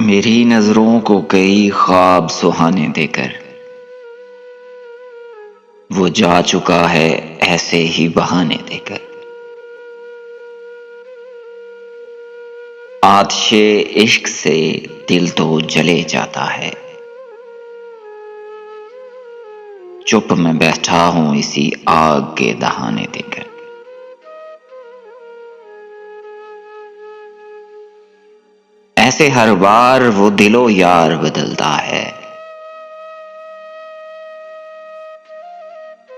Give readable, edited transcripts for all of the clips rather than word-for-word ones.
मेरी नजरों को कई ख्वाब सुहाने देकर वो जा चुका है ऐसे ही बहाने देकर। आतिशे इश्क से दिल तो जले जाता है, चुप में बैठा हूं इसी आग के दहाने देकर। ऐसे हर बार वो दिलो यार बदलता है,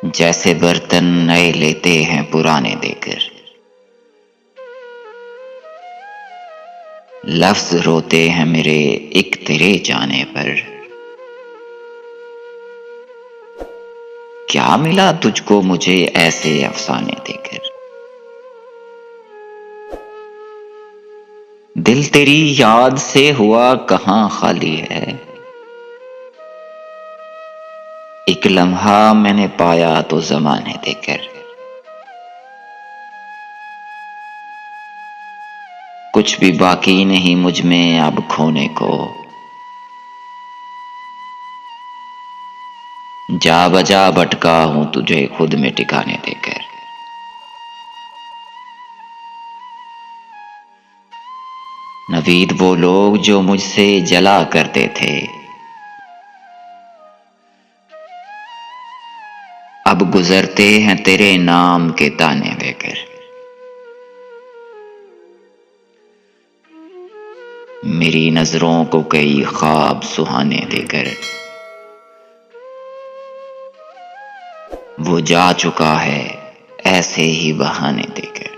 जैसे बर्तन नए लेते हैं पुराने देकर। लफ्ज रोते हैं मेरे एक तेरे जाने पर, क्या मिला तुझको मुझे ऐसे अफसाने देकर। दिल तेरी याद से हुआ कहां खाली है, एक लम्हा मैंने पाया तो जमाने देकर। कुछ भी बाकी नहीं मुझ में अब खोने को, जा बजा भटका हूं तुझे खुद में टिकाने देकर। नवीद वो लोग जो मुझसे जला करते थे, अब गुजरते हैं तेरे नाम के ताने देकर। मेरी नजरों को कई ख्वाब सुहाने देकर वो जा चुका है ऐसे ही बहाने देकर।